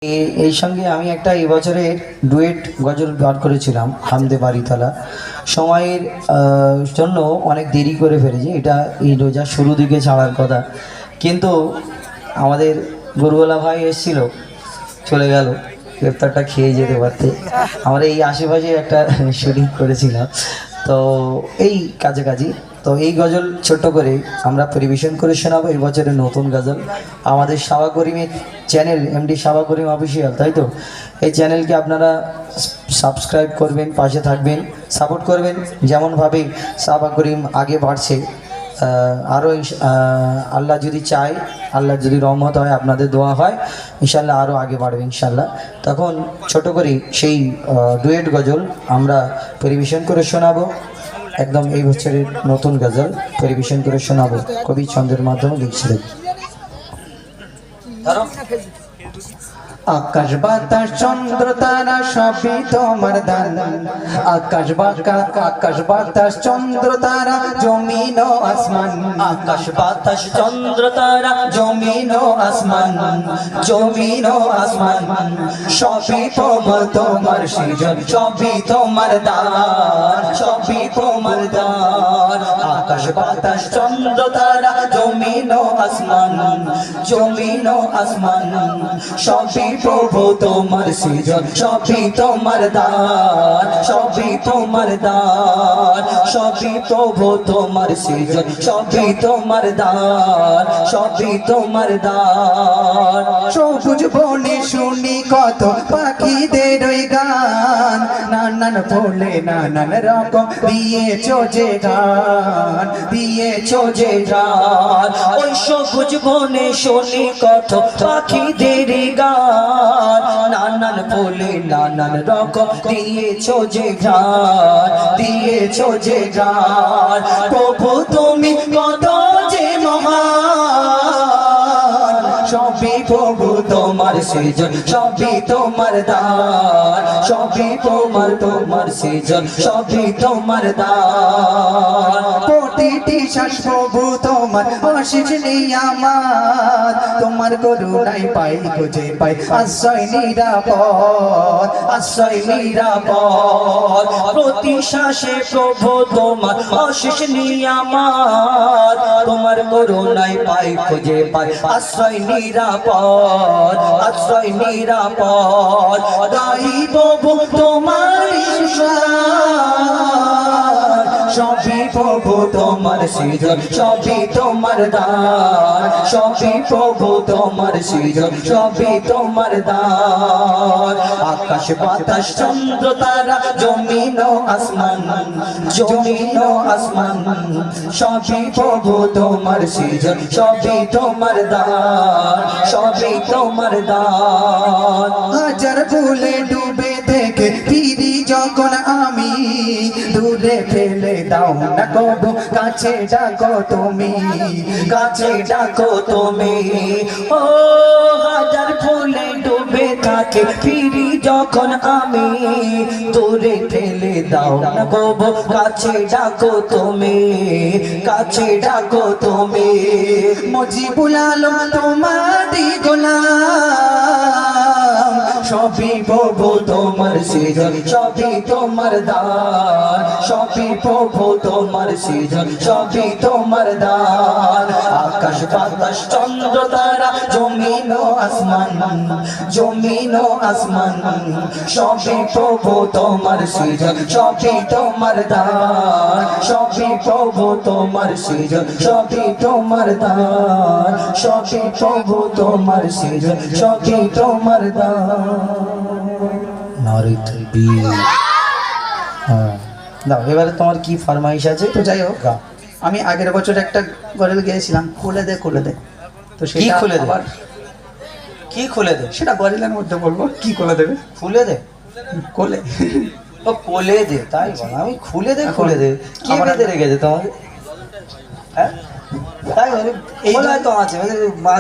এই সঙ্গে আমি একটা এই বছরে ডুয়েট গজল বার করেছিলাম হামদে বাড়িতলা। সময়ের জন্য অনেক দেরি করে ফেলেছি, এটা এই রোজা শুরু দিকে ছাড়ার কথা, কিন্তু আমাদের গরুওয়ালা ভাই এসেছিল, চলে গেল, গ্রেপ্তারটা খেয়ে যেতে পারতে। আমরা এই আশেপাশে একটা শুটিং করেছিলাম, তো এই কাছাকাছি। তো এই গজল ছোট্ট করে আমরা পরিবেশন করে শোনাবো এই বছরের নতুন গজল। আমাদের সাবা করিমের চ্যানেল এমডি সাবা করিম অফিসিয়াল, তাই তো? এই চ্যানেলকে আপনারা সাবস্ক্রাইব করবেন, পাশে থাকবেন, সাপোর্ট করবেন। যেমনভাবে সাবা করিম আগে বাড়ছে, আরও আল্লাহ যদি চায়, আল্লাহ যদি রহমত হয়, আপনাদের দোয়া হয়, ইনশাল্লাহ আরও আগে বাড়বে ইনশাল্লাহ। তখন ছোট করে সেই ডুয়েট গজল আমরা পরিবেশন করে শোনাবো। একদম এই বছরের নতুন গজল পরিবেশন করে শোনাবো, কবি ছন্দের মাধ্যমে লিখছিলেন। আকাশ বাতাস চন্দ্র তারা সবই তোমার দান। আকাশ বাতাস চন্দ্র তারা জমিন ও আসমান। আকাশ বাতাস চন্দ্র তারা জমিন ও আসমান, জমিন ও আসমান সবই তোমার, তোমার সৃজন সবই তোমার দান, সবই তোমার দান। আকাশ বাতাস চন্দ্র তারা জমিন ও আসমান, জমিন ও আসমান সবই প্রভু তোমার সৃজন সবই তোমার দান, সবই তোমার দান, সবই প্রভু তোমার সৃজন সবই তোমার দান, সবই তোমার দান। সবুজ বনে শুনি কত পাখিদের ওই গান, নানান ফুলে নানান রকম দিয়েছো যে গান, দিয়েছো যে গান। ওই সবুজ বনে শুনি কত পাখিদের গান, নানান ফুলে নানান রকম দিয়েছো যে গান, দিয়েছো যে গান। প্রভু তুমি কত যে মহান, সবই প্রভু তোমার সৃজন সবই তোমার দান, সবই তোমার, তোমার সৃজন সবই তোমার দান। প্রতিটি শ্বাস প্রভু তোমার অশেষ নিয়ামত, তোমার করুণায় পাই খুঁজে পাই আশ্রয় নিরাপদ, আশ্রয় নিরাপদ। প্রতি শ্বাসে প্রভু তোমার অশেষ নিয়ামত, তোমার করুণায় পাই খুঁজে পাই আশ্রয় নিরাপদ, আশ্রয় নিরাপদ। গাই প্রভু তোমার সবই প্রভু তোমার সৃজন সবই তোমার দান, সবই প্রভু তোমার সৃজন সবই তোমার দান। আকাশ বাতাস চন্দ্র তারা জমিন ও আসমান, জমিন ও আসমান সবই প্রভু তোমার সৃজন সবই তোমার দান, সবই তোমার দান। হাজার ভুলে ডুবে থেকে ফিরি যখন আমি, দূরে ফেলে দাও না কবু কাছে ডাকো তুমি, কাছে ডাকো তুমি। ও হাজার ফুলে ডুবে থাকে ফিরি যখন আমি, দূরে ফেলে দাও না গো, কাছে ডাকো তুমি, কাছে ডাকো তুমি। মুজিবুল আলম তোমারই গোলাম, সবই প্রভু তোমার সৃজন সবই তোমার দান, সবই প্রভু তোমার সৃজন সবই তোমার দান। আকাশ বাতাস চন্দ্র তারা জমিন ও আসমান, জমিন ও আসমান সবই প্রভু তোমার সৃজন সবই তোমার দান, সবই প্রভু তোমার সৃজন সবই তোমার দান, সবই প্রভু তোমার সৃজন সবই তোমার দান। নারে তাকবীর। হ্যাঁ দাও, এবারে তোমার কি ফরমাইশ আছে? তো যাই হোক, আমি আগের বছর একটা গজল গেয়েছিলাম, খুলে দে খুলে দে। তো কি খুলে দে? আবার কি খুলে দে? সেটা গজলের মধ্যে বলবো, কি খুলে দেবে? খুলে দে, কোলে। ও কোলে দে, তাই বল। আমি খুলে দে, খুলে দে কি আমার বেঁধে রেখেছে তোমাদের? হ্যাঁ তাই বলে এই তো আছে, মানে বাঁধা